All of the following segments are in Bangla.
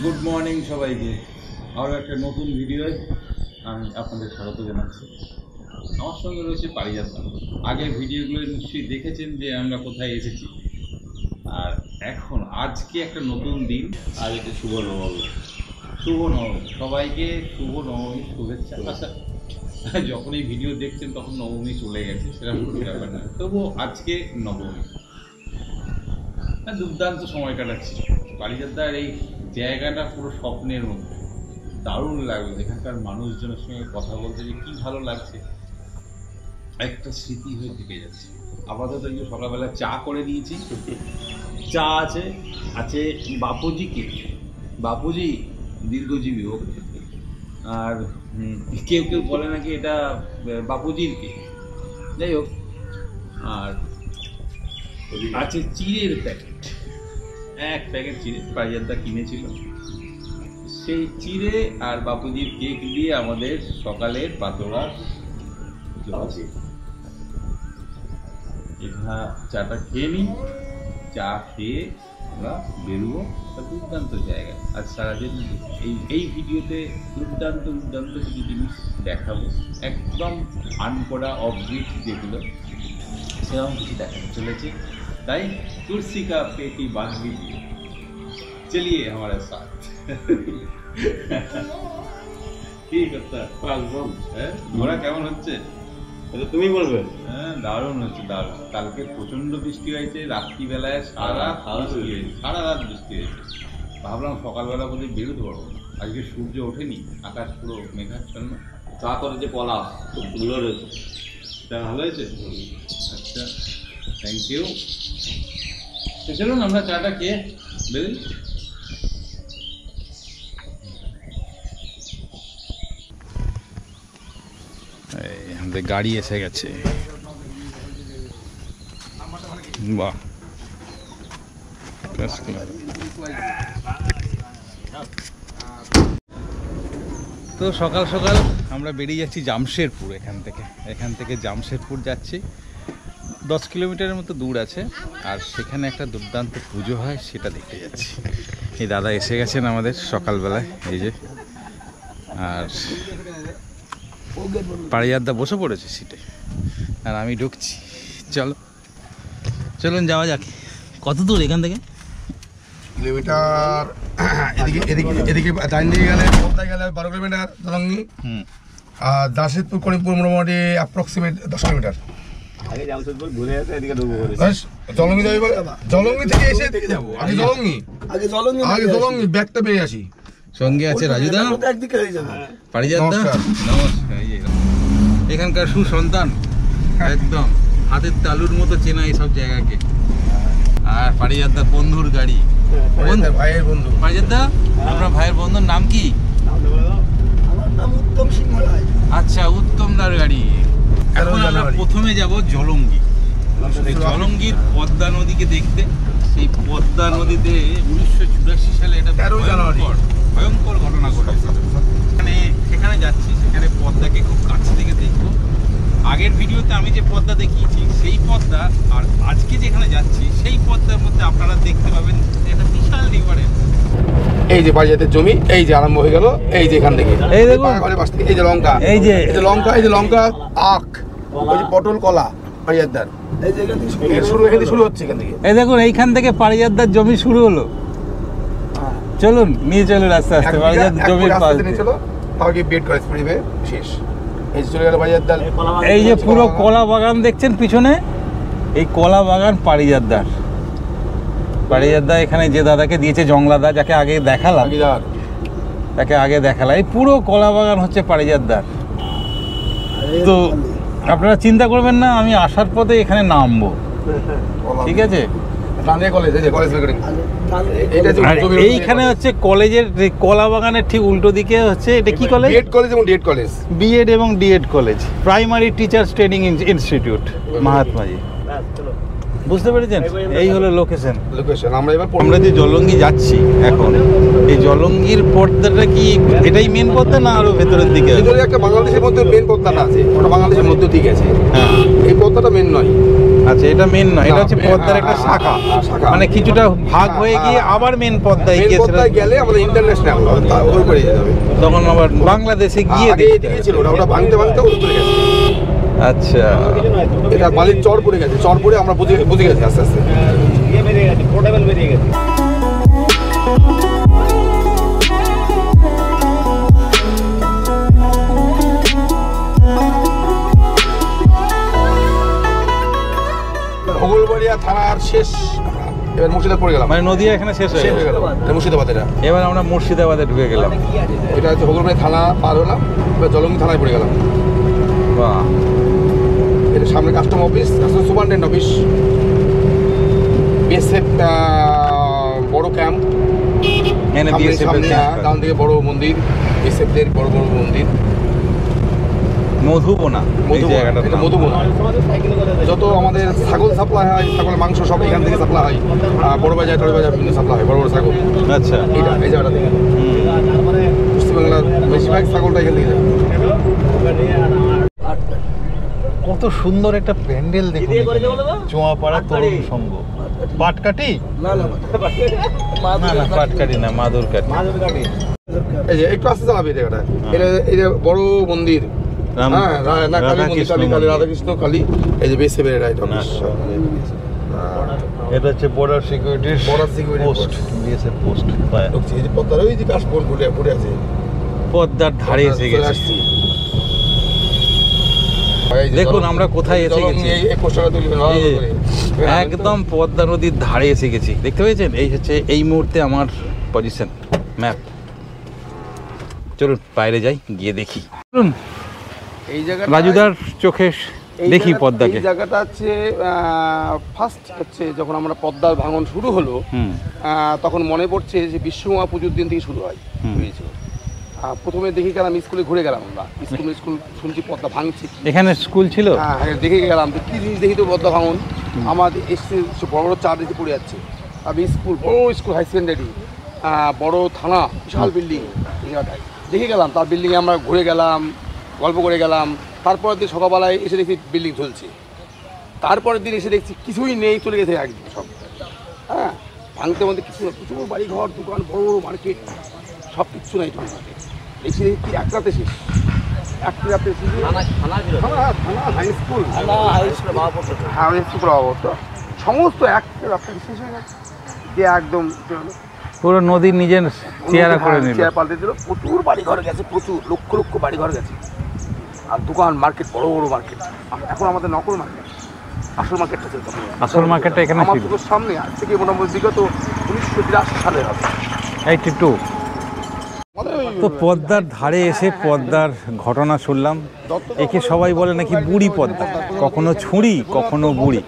গুড মর্নিং সবাইকে, আরও একটা নতুন ভিডিওয় আমি আপনাদের স্বাগত জানাচ্ছি। আমার সঙ্গে রয়েছে পারিজাত। আগের ভিডিওগুলো নিশ্চয়ই দেখেছেন যে আমরা কোথায় এসেছি। আর এখন আজকে একটা নতুন দিন, আর এটা শুভ নবমী। শুভ নবমী, সবাইকে শুভ নবমীর শুভেচ্ছা। আচ্ছা, যখন এই ভিডিও দেখছেন তখন নবমী চলে গেছে, সেরকম কোনো ব্যাপার না, তবুও আজকে নবমী। দুর্দান্ত সময় কাটাচ্ছি। পারিজাতদার এই জায়গাটা পুরো স্বপ্নের মধ্যে, দারুণ লাগলো। এখানকার মানুষজনের সঙ্গে কথা বলতে যে কি ভালো লাগছে, একটা স্মৃতি হয়ে থেকে যাচ্ছে। আপাতত একটু সকালবেলা চা করে দিয়েছি, চা আছে আছে বাপুজি কেক। বাপুজি দীর্ঘজীবী হোক। আর কেউ কেউ বলে নাকি এটা বাপুজির কেক, যাই হোক। আর আছে চিড়ের প্যাকেট, এক প্যাকেট চিড়ে পারিজাতদা কিনেছিল। সেই চিড়ে আর বাপুজির কেক দিয়ে আমাদের সকালের পাতোড়া চলছে। এখানে চাটা খেয়ে নিই, চা খেয়ে আমরা বেরোবো। দুর্দান্ত জায়গা। আজ সারাদিন এই ভিডিওতে দুর্দান্ত দুর্দান্ত কিছু জিনিস দেখাবো, একদম আনকোড়া অফবিট যেগুলো, সেরকম কিছু দেখাতে চলেছে। তাই कुर्सी का पेटी बांध लीजिए, चलिए हमारे साथ। কি করতে ঘোরা কেমন হচ্ছে এটা তুমি বলবে? হ্যাঁ, দারুণ হচ্ছে, দারুণ। কালকে প্রচন্ড বৃষ্টি হয়েছে, রাত্রিবেলায় সারা রাত বৃষ্টি হয়েছে। ভাবলাম সকালবেলা বোধহয় বেরোতে পারবো, আজকে সূর্য ওঠেনি, আকাশ পুরো মেঘাচ্ছন্ন। চা করে যে কলা খুব সুন্দর হয়েছে, এটা ভালো হয়েছে। আচ্ছা, থ্যাংক ইউ। চলুন আমরা চাটা খেয়ে বেরোই। আমাদের গাড়ি এসে গেছে। বাহ, তো সকাল সকাল আমরা বেরিয়ে যাচ্ছি জামশেরপুর। এখান থেকে জামশেরপুর যাচ্ছি। 10 কিলোমিটারের মতো দূর আছে। আর সেখানে একটা দুর্দান্ত পুজো হয়, সেটা দেখতে যাচ্ছি। এই দাদা এসে গেছেন আমাদের সকালবেলায়, এই যে। আর পারিজাতদা বসে পড়েছে সিটে, আর আমি ঢুকছি। চলুন যাওয়া যাক। কত দূর এখান থেকে? কিলোমিটার। এদিকে ডাইন দিকে গেলে 12 কিলোমিটার জলঙ্গি। আর জামশেদপুর করিমপুর মোটামুটি অ্যাপ্রক্সিমেট 10 কিলোমিটার। জলঙ্গি থেকে এসে এদিকে যাবো। আগে জলঙ্গি ব্যাগটা পেয়ে আসি। সঙ্গে আছে রাজুদা, পারিজাতদা, নমস্কার। এখানকার সুসন্তান, একদম হাতের তালুর মতো চেনা এইসব জায়গাকে। আর পারিজাতদার বন্ধুর গাড়ি, ভাইয়ের বন্ধু। পারিজাতদা, আপনার ভাইয়ের বন্ধুর নাম কি? আমার নাম উত্তম সিংহ রায়। আচ্ছা, উত্তমদার গাড়ি। এখন আমরা প্রথমে যাব জলঙ্গি। জলঙ্গির পদ্মা নদীকে দেখতে। সেই পদ্মা নদীতে 1984 সালে এটা ভয়ঙ্কর ঘটনা ঘটেছে। সেখানে যাচ্ছি, সেখানে পদ্মাকে খুব কাছ থেকে দেখবো। আগের ভিডিওতে আমি যে পদ্মা দেখিয়েছি সেই পদ্মা, আর আজকে যেখানে যাচ্ছি সেই পদ্মার মধ্যে আপনারা দেখতে পাবেন একটা বিশাল ডিফারেন্স। এই যে পারিজাতের জমি, এই যে আরম্ভ হয়ে গেল, এই যে এখান থেকে, এই দেখুন পাশ থেকে, এই যে লঙ্কা, এই যে লঙ্কা, আখ, ওই যে পটল, কলা, পারিজাতদার। এই যে এখান থেকে শুরু হচ্ছে, এখান থেকে। এই দেখুন, এইখান থেকে পারিজাতদার জমি শুরু হলো। চলুন নিয়ে চলুন আস্তে আস্তে পারিজাত জমির পাশ দিয়ে। চলো, তাহলে বেড করে পরিবে শেষ। এই যে চলে গেল পারিজাতদার। এই যে পুরো কলা বাগান দেখছেন পিছনে, এই কলা বাগান পারিজাতদার। পারিজাতদা এখানে যে দাদাকে দিয়েছে, জংলাদা, যাকে আগে দেখালাম, এই পুরো কলা বাগান হচ্ছে পারিজাতদার। তো আপনারা চিন্তা করবেন না, আমি আসার পথে এখানে নামবো। ঠিক আছে। ডানে কলেজ, এই যে কলেজ মার্কেটিং। আর এইখানে হচ্ছে কলেজের কলা বাগানের ঠিক উল্টো দিকে হচ্ছে এটা কি কলেজ? বিএড কলেজ এবং ডিএড কলেজ। বিএড এবং DEd college, primary teachers training institute, Mahatmaji. বুঝতে পেরেছেন? এই হলো লোকেশন। আমরা যে জলঙ্গি যাচ্ছি এখন, এই জলঙ্গির পর্দাটা কি এটাই মেন পর্দা না আরো ভেতরের দিকে? একটা বাংলাদেশের মধ্যে মেন পর্দাটা আছে, ওটা বাংলাদেশের মধ্যে ঠিক আছে। হ্যাঁ, এই পর্দাটা মেন নয়। আচ্ছা, এটা মেন নয়, এটা হচ্ছে পর্দার একটা শাখা, মানে কিছুটা ভাগ হয়ে গিয়ে আবার মেন পর্দায় গেলে আমাদের ইন্টারন্যাশনাল ওই যাবে, তখন আবার বাংলাদেশে গিয়ে দেখেছিল ওটা ভাঙতে ভাঙতে চলে গেছে। আচ্ছা, এটা বালির চর পড়ে গেছে, চর পড়ে আমরা বুঝে গেছি আস্তে আস্তে বেরিয়ে গেছে, পোর্টেবল বেরিয়ে গেছে। ভোগলবাড়িয়া থানার শেষ, এবার মুর্শিদাবাদ পড়ে গেলাম, মানে নদীয়া এখানে শেষ হয়ে গেল, মুর্শিদাবাদ। এবার আমরা মুর্শিদাবাদে ঢুকে গেলাম। এটা হচ্ছে ভোগলবাড়িয়া থানা পার হলাম, এবার জলঙ্গি থানায় পড়ে গেলাম। বাহ, এটা সামনে custom office, custom superintendent office, BSF বড় ক্যাম্প, ডান দিকে বড় মন্দির, বিএসএফদের বড় বড় মন্দির। মধুবনা, এটা মধুবনা। যত আমাদের ছাগল সাপ্লাই হয়, ছাগলের মাংস সব এখান থেকে সাপ্লাই হয়, বড় বাজার টড় বাজার বিভিন্ন সাপ্লাই হয়, বড় বড় ছাগল। আচ্ছা, এটা এই জায়গাটা থেকে পশ্চিমবাংলার বেশিরভাগ ছাগলটা এখান থেকে যায়। কত সুন্দর একটা প্যান্ডেল দেখুন, চোয়াপাড়া তরুণ সংঘ। পাটকাঠি? না, পাটকাঠি না, মাদুরকাঠি। এই যে একটু আস্তে চালাবি জায়গাটা, এটা বড় মন্দির, রাধাকৃষ্ণ কালী। এই যে বেসে বেড়ে রাইট অফিস, এটা হচ্ছে border security post, BSF post. এই যে পদ্মার ওই যে কাশফুল ফুটে আছে, পদ্মার ধারে এসে গেছি। দেখুন আমরা কোথায় এসে গেছি, একদম পদ্মা নদীর ধারে এসে গেছি। দেখতে পেয়েছেন? এই হচ্ছে এই মুহূর্তে আমার পজিশন ম্যাপ। চলুন বাইরে যাই, গিয়ে দেখি। চলুন এই জায়গাটা রাজুদার চোখে দেখি পদ্মাকে। এই জায়গাটা হচ্ছে ফার্স্ট হচ্ছে যখন আমরা পদ্মার ভাঙন শুরু হলো, তখন মনে পড়ছে যে বিশ্বকর্মা পুজোর দিন থেকে শুরু হয়। প্রথমে দেখে গেলাম, স্কুলে ঘুরে গেলাম আমরা, স্কুল শুনছি পদ্মা ভাঙছে। এখানে স্কুল ছিল? হ্যাঁ, দেখে গেলাম তো কি জিনিস দেখি তো পদ্মা ভাঙন। আমাদের এসে বড় বড় চার দিকে পড়ে যাচ্ছে। আমি স্কুল, বড় স্কুল, হাই সেকেন্ডারি, বড় থানা, বিশাল বিল্ডিং, এই জায়গাটায় দেখে গেলাম। তার বিল্ডিংয়ে আমরা ঘুরে গেলাম, গল্প করে গেলাম। তারপরের দিন সকালবেলায় এসে দেখি বিল্ডিং চলছে। তারপরের দিন এসে দেখছি কিছুই নেই, চলে গেছে একদিন সব। হ্যাঁ, ভাঙতে ভাঙতে কিছু না, প্রচুর বাড়ি ঘর, দোকান, বড় বড় মার্কেট, সব কিচ্ছু নাই। এসে দেখছি এক রাতে শেষ, এক রাতে শেষ। হাই স্কুল, হ্যাঁ স্কুল সমস্ত এক রাতে শেষ হয়ে গেছে, দিয়ে একদম পুরো নদীর নিজের চেহারা করে নিল, চেহারা পাল্টে দিল। প্রচুর বাড়ি ঘর গেছে, প্রচুর লক্ষ লক্ষ বাড়ি ঘর গেছে, আর দোকান, মার্কেট, বড় বড় মার্কেট। এখন আমাদের নকল মার্কেট, আসল মার্কেটটা ছিল। আসল মার্কেটটা এখানে আমার পুকুর সামনে, আজ থেকে মোটামুটি বিগত 1982 সালে হবে, 82। তো পদ্মার ধারে এসে পদ্মার ঘটনা শুনলাম। একে সবাই বলে নাকি বুড়ি পদ্মা, কখনো ছুঁড়ি কখনো বুড়ি,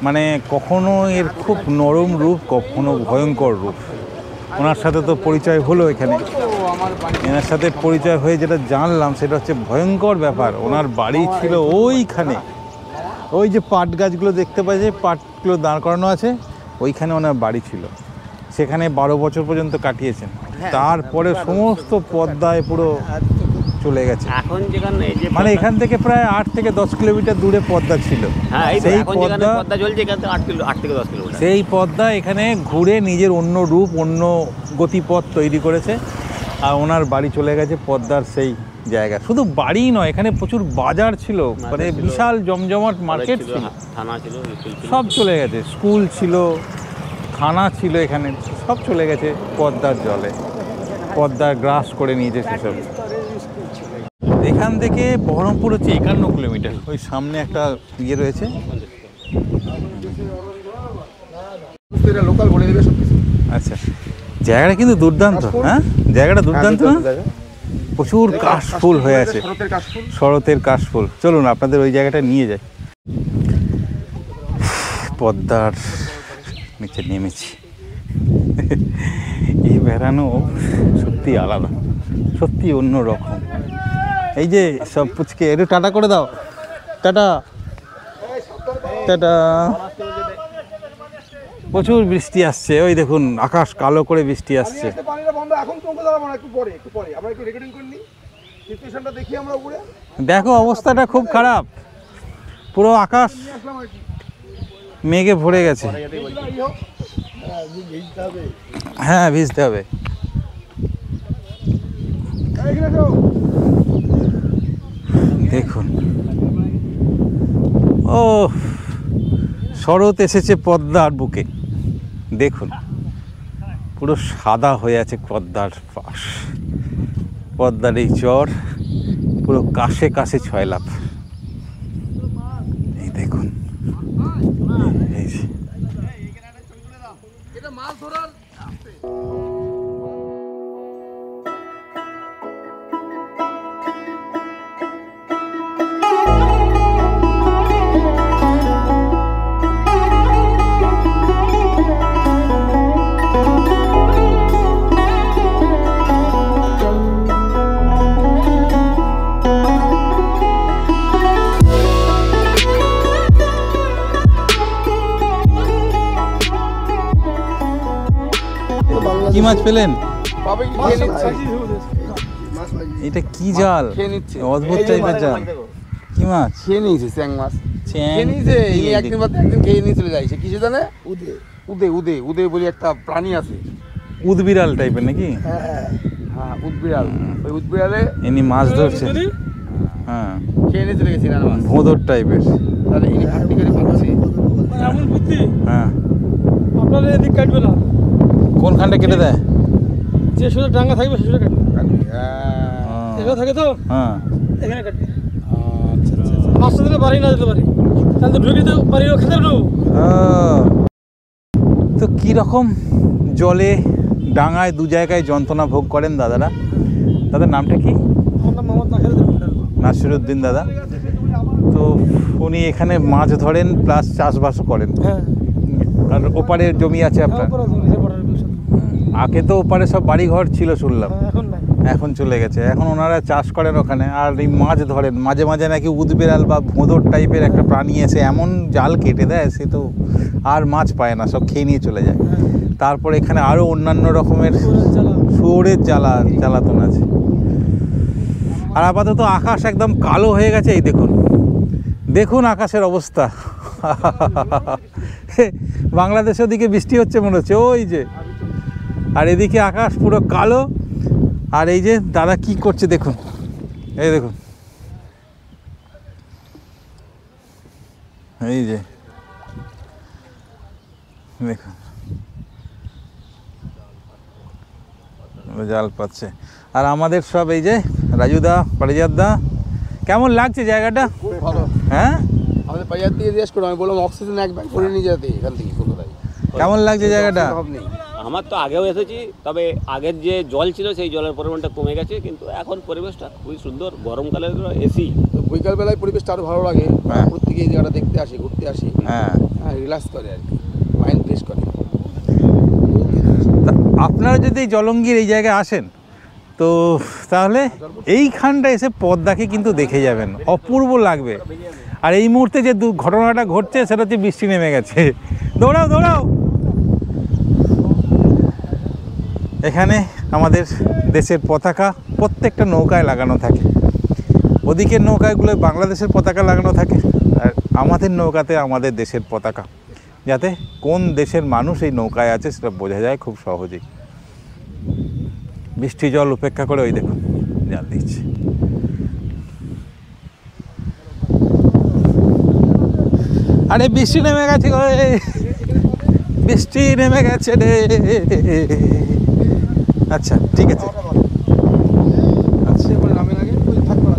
মানে কখনো এর খুব নরম রূপ, কখনো ভয়ঙ্কর রূপ। ওনার সাথে তো পরিচয় হলো এখানে, এনার সাথে পরিচয় হয়ে যেটা জানলাম সেটা হচ্ছে ভয়ঙ্কর ব্যাপার। ওনার বাড়ি ছিল ওইখানে, ওই যে পাট গাছগুলো দেখতে পাই, যে পাটগুলো দাঁড় করানো আছে, ওইখানে ওনার বাড়ি ছিল। সেখানে 12 বছর পর্যন্ত কাটিয়েছেন। তারপরে সমস্ত পদ্মায় পুরো চলে গেছে। মানে এখান থেকে প্রায় 8 থেকে 10 কিলোমিটার দূরে পদ্মা ছিল। সেই পদ্মা এখানে ঘুরে নিজের অন্য রূপ, অন্য গতিপথ তৈরি করেছে। আর ওনার বাড়ি চলে গেছে পদ্মার সেই জায়গা। শুধু বাড়ি নয়, এখানে প্রচুর বাজার ছিল, মানে বিশাল জমজমাট মার্কেট ছিল, সব চলে গেছে। স্কুল ছিল, থানা ছিল, এখানে সব চলে গেছে পদ্মার জলে, পদ্মার গ্রাস করে নিয়েছে সেসব। এখান থেকে বহরমপুর হচ্ছে 51 কিলোমিটার। ওই সামনে একটা ইয়ে রয়েছে, আচ্ছা। জায়গাটা কিন্তু দুর্দান্ত, হ্যাঁ জায়গাটা দুর্দান্ত না? প্রচুর কাশফুল হয়ে আছে, শরতের কাশফুল। চলুন আপনাদের ওই জায়গাটা নিয়ে যাই। পদ্মার নিচে নেমেছি। এই বেড়ানো সত্যি আলাদা, সত্যি অন্য রকম। এই যে সব পুচকে একটু টাটা করে দাও, টাটা টাটা। প্রচুর বৃষ্টি আসছে, ওই দেখুন আকাশ কালো করে বৃষ্টি আসছে। দেখো অবস্থাটা খুব খারাপ, পুরো আকাশ মেঘে ভরে গেছে। হ্যাঁ ভিজতে হবে। দেখুন ও শরৎ এসেছে পদ্মার বুকে। দেখুন পুরো সাদা হয়ে আছে পদ্মার পাশ, পদ্মার এই চর পুরো কাশে কাশে ছয়লাভ। এই দেখুন এই যে কি মাছ পেলেন? এটা কি জাল? অদ্ভুত টাইপের জাল। কি মাছ? খেয়ে নিয়েছে চ্যাং মাছ, চ্যাং খেয়ে নিয়েছে। একদিন বাদ একদিন খেয়ে নিয়ে চলে যায়। সে কিসে জানে? উদে উদে উদে উদে বলে একটা প্রাণী আছে, উদবিড়াল টাইপের নাকি? হ্যাঁ উদবিড়াল। ওই উদবিড়ালে ইনি মাছ ধরছে। হ্যাঁ খেয়ে নিয়ে চলে গেছে না মাছ, ভোঁদর টাইপের। তাহলে ইনি হাঁটি করে পাচ্ছে। এমন বুদ্ধি হ্যাঁ আপনার এদিক কাটবে না, কোনখানটা কেটে দেয়? যে সোজা ডাঙ্গা থাকবে সে সোজা কাটবে। হ্যাঁ। এখানে থাকে তো হ্যাঁ এখানে কাটবে। আচ্ছা আচ্ছা আচ্ছা। মাছটা দিলে বাড়ি না দিতে পারি, তাহলে তো ঢুকে তো বাড়িও খেতে পারবো। তো কীরকম জলে ডাঙায় দু জায়গায় যন্ত্রণা ভোগ করেন দাদারা? দাদার নামটা কি? আমার নাম মোহাম্মদ নাসিরউদ্দিন দাদা। তো উনি এখানে মাছ ধরেন প্লাস চাষবাসও করেন। হ্যাঁ আর ওপারে জমি আছে আপনার? আগে তো ওপারে সব বাড়িঘর ছিল শুনলাম, এখন নাই, এখন চলে গেছে। এখন ওনারা চাষ করেন ওখানে, আর এই মাছ ধরেন। মাঝে মাঝে নাকি উদবিড়াল বা ভোঁদর টাইপের একটা প্রাণী এসে এমন জাল কেটে দেয়, সে তো আর মাছ পায় না, সব খেয়ে নিয়ে চলে যায়। তারপরে এখানে আরও অন্যান্য রকমের শুয়োরের জ্বালাতন আছে। আর আপাতত আকাশ একদম কালো হয়ে গেছে। এই দেখুন, দেখুন আকাশের অবস্থা। বাংলাদেশের দিকে বৃষ্টি হচ্ছে মনে হচ্ছে, ওই যে। আর এদিকে আকাশ পুরো কালো। আর এই যে দাদা কি করছে দেখুন, এই দেখুন, এই যে দেখুন জাল পাচ্ছে। আর আমাদের সব এই যে রাজুদা, পারিজাতদা, কেমন লাগছে জায়গাটা? খুব ভালো। হ্যাঁ আমাদের পাইয়ার দিয়ে জিজ্ঞেস করো, আমি বললাম অক্সিজেন এক ব্যাগ করে নিয়ে যেতে এখান থেকে কলকাতায়। কেমন লাগছে জায়গাটা? আমার তো আগেও এসেছি, তবে আগের যে জল ছিল সেই জলের পরিমাণটা কমে গেছে, কিন্তু এখন পরিবেশটা খুবই সুন্দর। গরমকালের এসি, বিকালবেলায় পরিবেশটা আরও ভালো লাগে। হ্যাঁ। প্রত্যেকে এই জায়গাটা দেখতে আসি, ঘুরতে আসি। হ্যাঁ, হ্যাঁ, রিল্যাক্স করে আর কি, মাইন্ড ফ্রেশ করে। তা আপনারা যদি এই জলঙ্গির এই জায়গায় আসেন, তো তাহলে এইখানটা এসে পদ্মাকে কিন্তু দেখে যাবেন, অপূর্ব লাগবে। আর এই মুহূর্তে যে ঘটনাটা ঘটছে সেটা হচ্ছে বৃষ্টি নেমে গেছে। দৌড়াও দৌড়াও। এখানে আমাদের দেশের পতাকা প্রত্যেকটা নৌকায় লাগানো থাকে। ওদিকের নৌকাগুলোয় বাংলাদেশের পতাকা লাগানো থাকে, আর আমাদের নৌকাতে আমাদের দেশের পতাকা, যাতে কোন দেশের মানুষ এই নৌকায় আছে সেটা বোঝা যায় খুব সহজেই। বৃষ্টি জল উপেক্ষা করে ওই দেখুন জাল দিচ্ছে। আরে বৃষ্টি নেমে গেছে গো, বৃষ্টি নেমে গেছে রে। আচ্ছা ঠিক আছে, আচ্ছা বলে নামে লাগে ওই থাকবে না,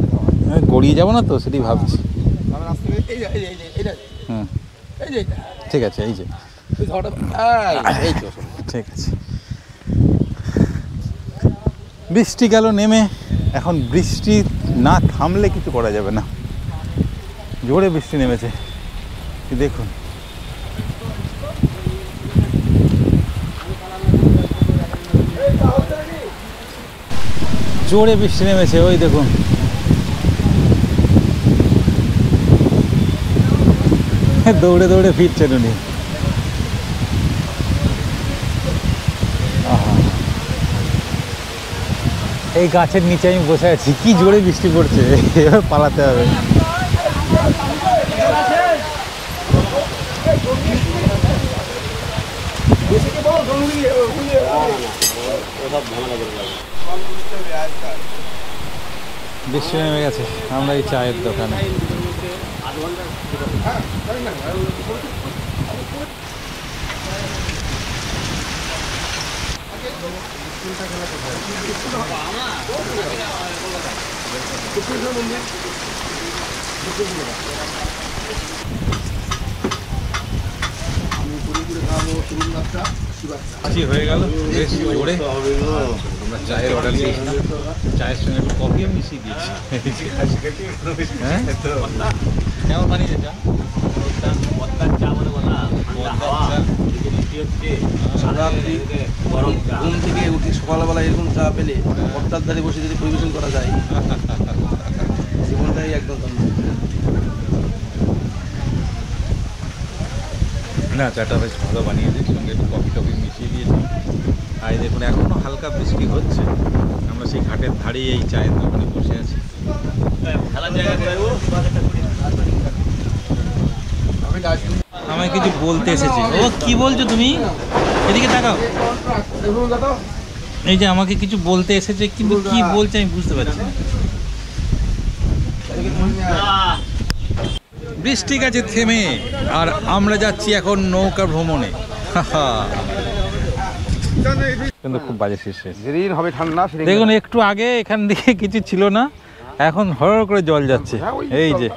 আমি গড়িয়ে যাবো না তো, সেটাই ভাবছি। নামে আসতে এই যে এই যে এইটা, হুম এই যে এইটা, ঠিক আছে, এই যে এই ধরটা, এই তো ঠিক আছে। বৃষ্টি গেল নেমে, এখন বৃষ্টি না থামলে কিছু করা যাবে না। জোরে বৃষ্টি নেমেছে, দেখুন জোরে বৃষ্টি নেমেছে, ওই দেখুন। দৌড়ে দৌড়ে ফিরছেন উনি। এই গাছের নিচে আমি বসে আছি, কি জোরে বৃষ্টি পড়ছে, এবার পালাতে হবে। বৃষ্টি নেমে গেছে, আমরা এই চায়ের দোকানে। হয়ে গেল বেশ জোরে। আমরা চায়ের অর্ডার দিয়েছিলাম, চায়ের সঙ্গে একটু কফিও মিশিয়ে দিয়েছি। হ্যাঁ কেমন বানিয়েছে চা? ঘুম থেকে উঠে সকালবেলা এরকম চা পেলে পদ্মার ধারে বসে যদি পরিবেশন করা যায়, জীবনটাই একদম না, চাটা বেশ ভালো বানিয়েছে, সঙ্গে একটু কফি টফি মিশিয়ে দিয়েছি। আর দেখুন এখনও হালকা বৃষ্টি হচ্ছে, আমরা সেই ঘাটের ধারেই এই চায়ের দোকানে বসে আছি। আমায় কিছু বলতে এসেছে। ও কি বলছো তুমি? এদিকে তাকাও। এই যে আমাকে কিছু বলতে এসেছে, কিন্তু কি বলছে আমি বুঝতে পারছি না। বৃষ্টি গেছে থেমে, আর আমরা যাচ্ছি এখন নৌকা ভ্রমণে। কিন্তু খুব বাজে শেষ যেদিন হবে ঠান্ডা দেখুন, একটু আগে এখান থেকে কিছু ছিল না, এখন হড় করে জল যাচ্ছে। এই যে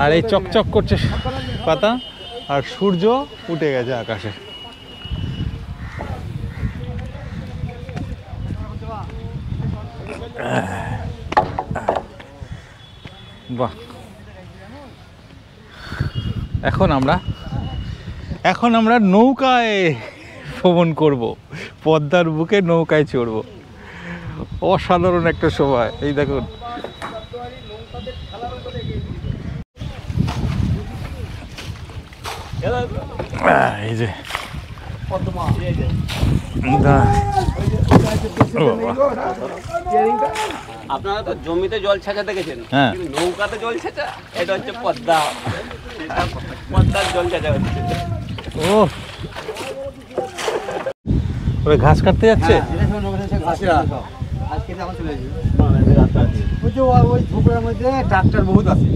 আর এই চকচক করছে পাতা, আর সূর্য উঠে গেছে আকাশে। বাহ, এখন আমরা নৌকায় ভ্রমণ করব, পদ্মার বুকে নৌকায় চড়ব। অসাধারণ একটা সময়। এই দেখুন, এই যে আপনারা তো জমিতে জল ছেঁচা দেখেছেন, হ্যাঁ। কিন্তু নৌকাতে জল ছেঁচা এটা হচ্ছে পদ্মা। পদ্মার জল ছেঁচা হচ্ছে। ও ওই ঘাস কাটতে যাচ্ছে। ট্রাক্টর বহুত আছে,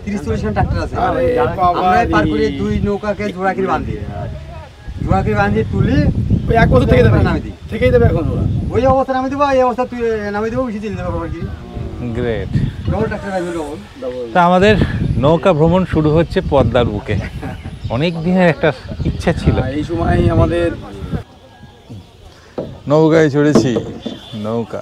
30-40 ট্রাক্টর আছে। আমরা পার করে দুই নৌকাকে জোড়া করে বাঁধি, তুলি ওই এক বছর থেকে নামে দিই, থেকেই দেবে এখন ওরা। ওই অবস্থা নামে দেবো, এই অবস্থা তুই নামে দেবো, বেশি দিলে দেবো। গ্রেট। ডবল ট্রাক্টর আসবে, ডবল। তা আমাদের নৌকা ভ্রমণ শুরু হচ্ছে পদ্মার বুকে। অনেক দিনের একটা ইচ্ছা ছিল। এই সময় আমাদের নৌকায় চড়েছি, নৌকা।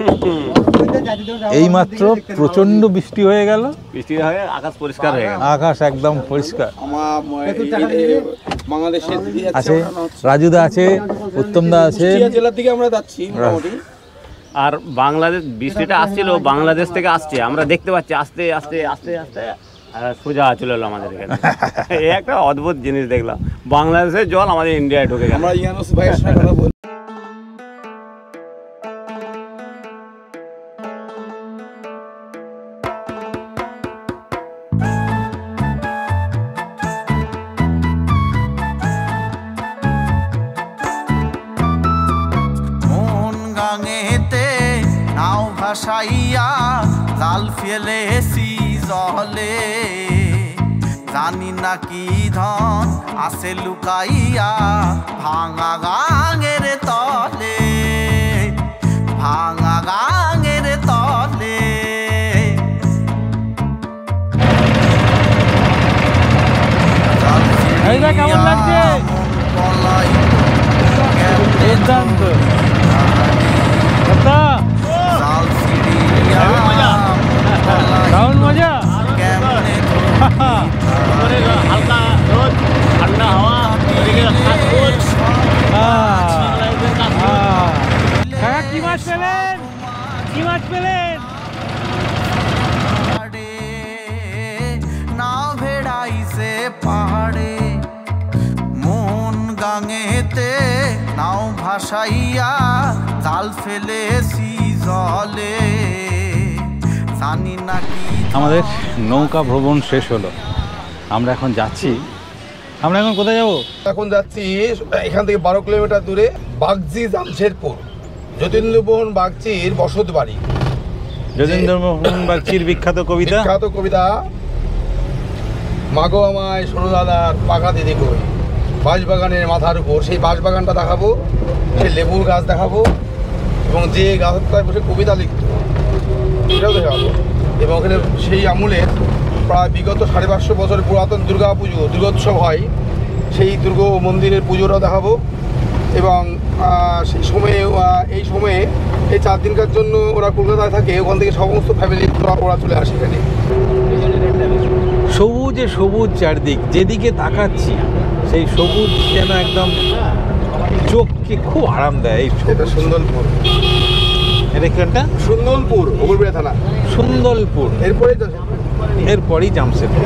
এইমাত্র প্রচন্ড বৃষ্টি হয়ে গেল, বৃষ্টি হয়ে আকাশ পরিষ্কার হয়ে গেল। আকাশ একদম পরিষ্কার। বাংলাদেশের আছে রাজুদা, আছে উত্তমদা, আছে। জেলার দিকে আমরা যাচ্ছি মোটামুটি। আর বাংলাদেশ বৃষ্টিটা আসছিল, বাংলাদেশ থেকে আসছে, আমরা দেখতে পাচ্ছি আস্তে আস্তে আস্তে আস্তে সোজা চলে এলো আমাদের এখানে। এই একটা অদ্ভুত জিনিস দেখলাম, বাংলাদেশের জল আমাদের ইন্ডিয়ায় ঢুকে গেল। আমরা ইয়ানুস ভাইয়ের সঙ্গে কথা বলি। ভাসাইয়া জাল ফেলেছি জলে, জানি না কি ধন আছে লুকাইয়া ভাঙা গাঙের তলে, ভাঙা গাঙের তলে। কেমন লাগছে? দুর্দান্ত। দারুণ মজা। হালকা রোদ, ঠান্ডা হাওয়া, মাছ পেলেন? কি মাছ পেলেন? নাও ভেড়াইছে পাহাড়ে মন গাঙেতে নাও ভাসাইয়া জাল ফেলেছি জলে জানি না কি আমাদের নৌকা ভ্রমণ শেষ হলো, আমরা এখন যাচ্ছি। আমরা এখন কোথায় যাব? এখন যাচ্ছি এখান থেকে 12 কিলোমিটার দূরে বাগজি জামশেদপুর, যতীন্দ্রমোহন বাগচির বসত বাড়ি। যতীন্দ্রমোহন বাগচির বিখ্যাত কবিতা, বিখ্যাত কবিতা মাগো আমায় সোনো দাদার পাকা দিদি কই, বাঁশবাগানের মাথার উপর। সেই বাঁশবাগানটা দেখাবো, সেই লেবুর গাছ দেখাবো, এবং যে গাছটায় বসে কবিতা লিখত সেটাও দেখাবো। এবং ওখানে সেই আমলের প্রায় বিগত 550 বছর পুরাতন দুর্গোৎসব হয়, সেই দুর্গা মন্দিরের পুজোটাও দেখাবো। এবং সেই সময়ে এই সময়ে এই 4 দিনকার জন্য ওরা কলকাতায় থাকে, ওখান থেকে সমস্ত ফ্যামিলি ওরা চলে আসে এখানে। সবুজে সবুজ চারদিক, যেদিকে তাকাচ্ছি সেই সবুজ যেন একদম চোখকে খুব আরাম দেয়। এই এটা সুন্দরপুর, এটা কোনটা? সুন্দরপুর, হবিগঞ্জ থানা, সুন্দরপুর। এরপরই জামশেদপুর।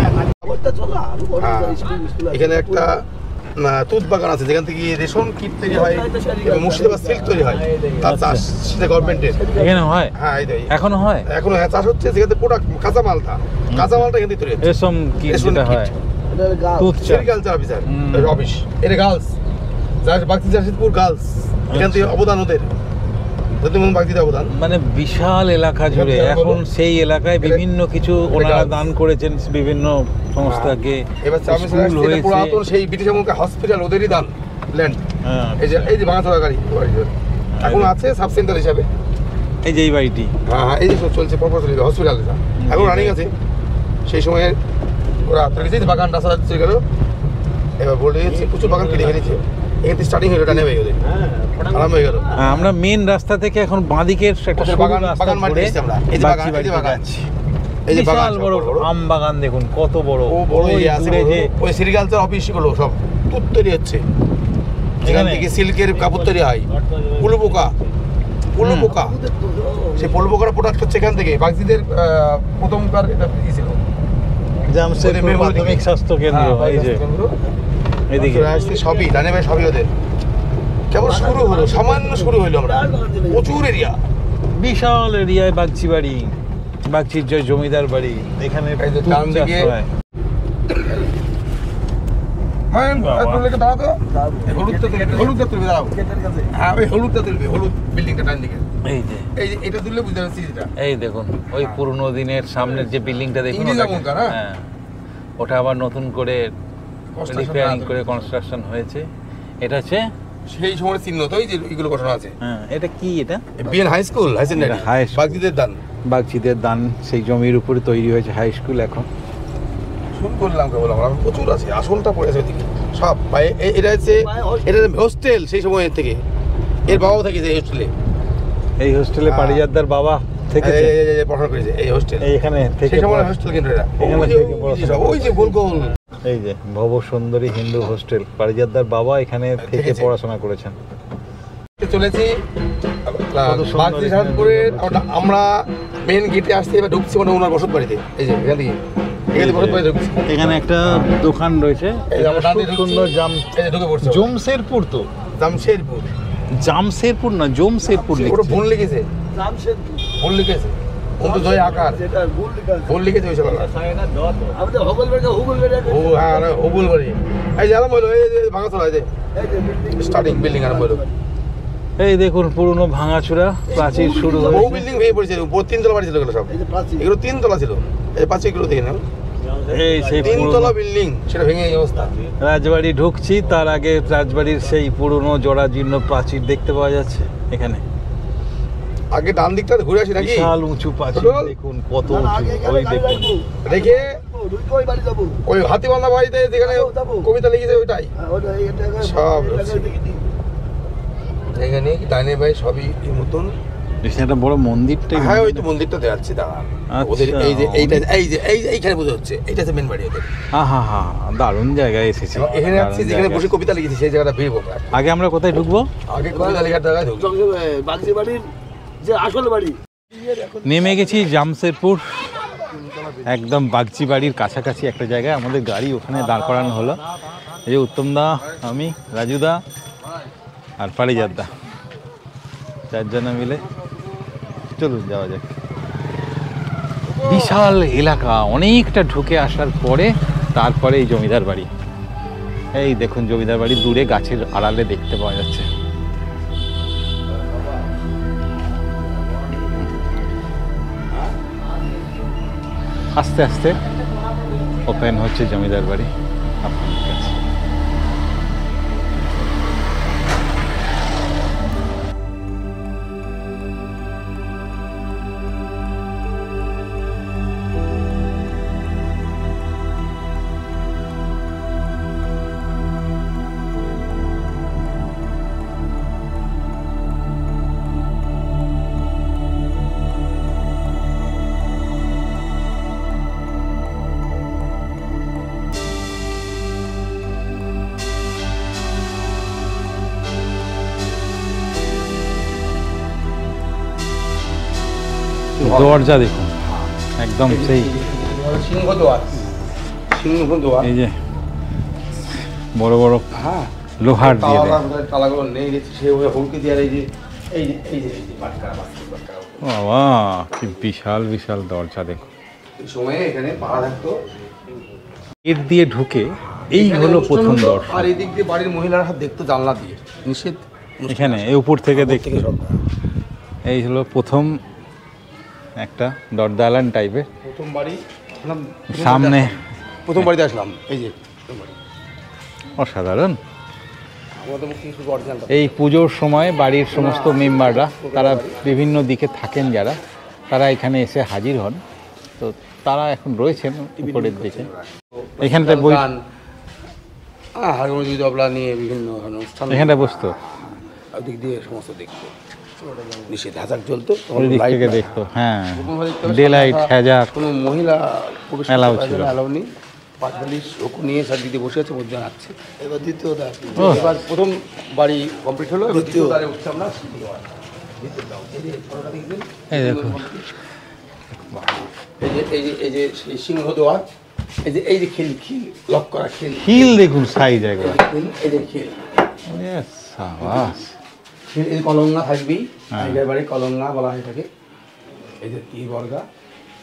এখানে একটা তুঁত বাগান আছে যেখান থেকে রেশন কিট তৈরি হয় এবং মুর্শিদাবাদ সিল্ক তৈরি হয়, তার চাষ সেটা গভর্নমেন্টের। এখানে হয়? হ্যাঁ, এই এখনো হয়? এখনো হ্যাঁ, চাষ হচ্ছে। যেখানে প্রোডাক্ট কাঁচামালটা এখান থেকে তৈরি হচ্ছে। রেশম কি যেটা হয়, তুঁত চাষ। সেরিকালচার অফিসার অফিস, এটা গার্লস বাগজি জামশেদপুর গার্লস, এখান থেকে অবদান ওদের, অবদান। মানে বিশাল এলাকা জুড়ে এখন সেই এলাকায় বিভিন্ন কিছু ওনারা দান করেছেন বিভিন্ন সংস্থাকে। এবার পুরাতন সেই ব্রিটিশ আমলকার হসপিটাল ওদেরই দান ল্যান্ড। এই যে ভাঙাচোরা গাড়ি এখন আছে সাব সেন্টার হিসাবে। এই যে এই বাড়িটি, হ্যাঁ, এই যে চলছে হসপিটাল এখন রানিং আছে। সেই সময় ওরা বাগান রাস্তা চলে গেল, এবার বলে প্রচুর বাগান কেটে ফেলেছে। এখানে স্টার্টিং হলো, এটা নেমে গেলে আরাম হয়ে গেল। আমরা মেন রাস্তা থেকে এখন বাঁদিকের একটা বাগান মাটি এসেছি আমরা। এই যে বাগান, এই যে বাগান, বড় আম বাগান দেখুন কত বড়। ও বড় আছে যে ওই সেরিকালচার অফিস গুলো সব তুত তৈরি হচ্ছে, যেখান থেকে সিল্কের কাপড় তৈরি হয়। পলু পোকা সেই পলু পোকার প্রোডাক্ট হচ্ছে এখান থেকে। বাগজিদের প্রথমকার এটা ছিল জামশেদপুর প্রাথমিক স্বাস্থ্য কেন্দ্র। এই যে এদিকে সবই ডানে ভাই, সবই ওদের। কেবল শুরু হলো, সামান্য শুরু হইলো। আমরা প্রচুর এরিয়া, বিশাল এরিয়ায় বাগচি বাড়ি, বাগচির জয় জমিদার বাড়ি। এখানে হলুদটা তুলবে, দাঁড়াও। হ্যাঁ, ওই হলুদটা তুলবে, হলুদ বিল্ডিংটা ডান দিকে। এই যে এটা তুললে বুঝতে পারছি। এই দেখুন ওই পুরনো দিনের সামনের যে বিল্ডিংটা দেখুন, হ্যাঁ, ওটা আবার নতুন করে রিপেয়ারিং করে কনস্ট্রাকশন হয়েছে। এটা হচ্ছে সেই সময় চিহ্ন তো, এই যে এগুলো বসানো আছে। হ্যাঁ, এটা কি? এটা BN high school, high secondary, বাগজিদের দান। বাগচিদের দান, সেই জমির উপরে তৈরি হয়েছে হাই স্কুল। এখন শুরু করলাম কেবল আমরা, প্রচুর আছে। আসলটা পড়ে আছে ওইদিকে সব। এটা হচ্ছে হোস্টেল সেই সময়ের থেকে। এর বাবাও থেকেছে এই হোস্টেলে। এই হোস্টেলে পারিজাতদার বাবা থেকেছে, পড়াশোনা করেছে এই হোস্টেল। এইখানে থেকে সেই সময় হোস্টেল কিন্তু এটা ওই যে গোল গোল। এই যে ভব সুন্দরী হিন্দু হোস্টেল, পারিজাতদার বাবা এখানে থেকে পড়াশোনা করেছেন। চলেছি বাগজি জামশেদপুরে, আমরা মেন গেটে আসতে এবার ঢুকছি মানে ওনার বসত বাড়িতে। এই যে এখান থেকে এখানে একটা দোকান রয়েছে, সুন্দর জামশেদপুর। তো জামশেদপুর না, জামশেদপুর ভুল লিখেছে, ভুল লিখেছে আকার ভুল লিখেছে। ওই সময় হুগুল বাড়ি, এই যে আরাম হইলো, এই যে ভাঙাচোরা, এই যে স্টার্টিং বিল্ডিং আরাম হইলো। এই দেখুন পুরনো ভাঙাচোরা প্রাচীর শুরু হয়েছে। বহু বিল্ডিং ভেঙে পড়েছে, উপর 3 তলা বাড়ি ছিল এগুলো সব। এগুলো 3 তলা ছিল, এই পাশে এগুলো দেখে নাও। এই সেই 3 তলা বিল্ডিং, সেটা ভেঙে এই অবস্থা। রাজবাড়ি ঢুকছি, তার আগে রাজবাড়ির সেই পুরনো জরাজীর্ণ প্রাচীর দেখতে পাওয়া যাচ্ছে এখানে। আগে ডান দিকটা ঘুরে আসি নাকি? বিশাল উঁচু প্রাচীর দেখুন, কত উঁচু। ওই দেখুন, দেখে ওই হাতিবান্ধা বাড়িতে যেখানে কবিতা লিখেছে ওইটাই সব এখানে। ডাইনে ভাই সবই মতন। একটা বড় মন্দিরটা, হ্যাঁ ওই তো মন্দিরটা দেখাচ্ছি, দাঁড়া। ওদের এই যে এইখানে বোঝা হচ্ছে, এইটা হচ্ছে মেন বাড়ি ওদের। হা দারুণ জায়গায় এসেছি। এখানে আসছি যেখানে বসে কবিতা লিখেছি, সেই জায়গাটা ভিড়বো। আগে আমরা কোথায় ঢুকবো? আগে কবিতা লেখার জায়গায় ঢুকবো। বাগজি বাড়ির যে আসল বাড়ি। নেমে গেছি জামশেদপুর, একদম বাগচি বাড়ির কাছাকাছি একটা জায়গায়। আমাদের গাড়ি ওখানে দাঁড় করানো হলো। এই যে উত্তমদা, আমি, রাজুদা আর পারিজাতদা, 4 জনা মিলে চলুন যাওয়া যাক। বিশাল এলাকা, অনেকটা ঢুকে আসার পরে তারপরে এই জমিদার বাড়ি। এই দেখুন জমিদার বাড়ি দূরে গাছের আড়ালে দেখতে পাওয়া যাচ্ছে। আস্তে আস্তে ওপেন হচ্ছে জমিদার বাড়ি আপনাদের কাছে। দরজা দেখুন একদম সেই সিংহদ্বার, সিংহদ্বার। এই যে বড় বড় হ্যাঁ, লোহার দিয়ে দেয়। তালাগুলো নেই সেভাবে হুমকি দিয়ে। এই যে এই যে এই যে এই যে বাটকারা বাটকারা, বাবা কি বিশাল বিশাল দরজা দেখুন। এই সময়ে এখানে পাড়া থাকতো। এর দিয়ে ঢুকে এই হলো প্রথম দর্শন। আর এই দিক দিয়ে বাড়ির মহিলারা দেখতো জানলা দিয়ে, নিষেধ এখানে এই উপর থেকে দেখতে। সব। এই হলো প্রথম একটা দরদালান টাইপের। প্রথম বাড়ি সামনে প্রথম বাড়িতে আসলাম। এই যে প্রথম বাড়ি, অসাধারণ। আমাদের মুখ থেকে শুধু অরিজিনালটা। এই পুজোর সময় বাড়ির সমস্ত মেম্বাররা, তারা বিভিন্ন দিকে থাকেন যারা, তারা এখানে এসে হাজির হন। তো তারা এখন রয়েছেন উপরের দিকে। এখানটায় বই, হারমোনিয়াম তবলা নিয়ে বিভিন্ন অনুষ্ঠান এখানটা বসতো, ওদিক দিয়ে সমস্ত দেখতো। নিষেধ হ্যাজাক চলতো, ওই দিক থেকে দেখতো। হ্যাঁ, ডে লাইট হ্যাজাক কোনো মহিলা প্রবেশ অ্যালাউ ছিল। অ্যালাউ নেই। 45 লোক নিয়ে চারদিকে বসে আছে, মধ্যে আসছে। এবার দ্বিতীয় এবার প্রথম বাড়ি কমপ্লিট হলো, দ্বিতীয় দ্বারে উঠছে আমরা। এই দেখুন, এই যে এই যে এই যে সেই সিংহদ্বার, এই যে খিল খিল লক করা খিল, হিল দেখুন সাইজ একবার। এই যে খিল, সাবাস। এই যে কলঙ্গা থাকবেই, হ্যাঁ। আগের বাড়ি কলঙ্গা বলা হয় থাকে। এই যে বর্গা,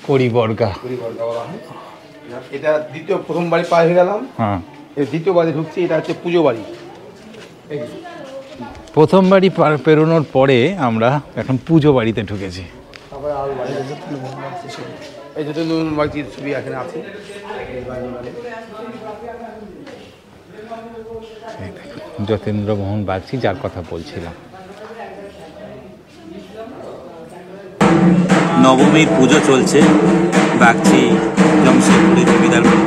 পরিবর্গা। বর্গা বলা হয়। এটা দ্বিতীয়, প্রথম বাড়ি পার হয়ে গেলাম। হ্যাঁ, এই দ্বিতীয় বাড়ি ঢুকছি, এটা হচ্ছে পুজো বাড়ি। এই যে প্রথম বাড়ি পার পেরোনোর পরে আমরা এখন পুজো বাড়িতে ঢুকেছি। তারপরে আরো বাড়ি আছে, এই যে নতুন বাড়ির ছবি এখানে আছে। এই বাড়ি মানে এই দেখুন, যতীন্দ্রমোহন বাগচি, যার কথা বলছিলাম। নবমীর পুজো চলছে বাগচি জামশেদপুরের জমিদার বাড়ি।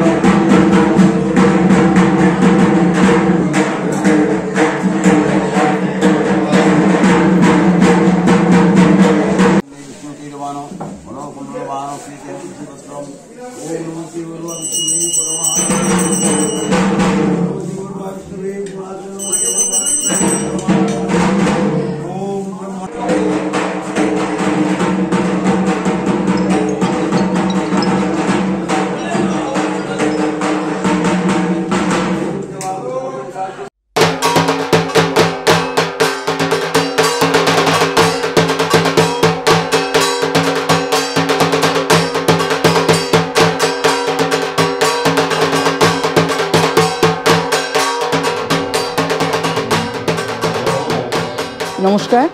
নমস্কার,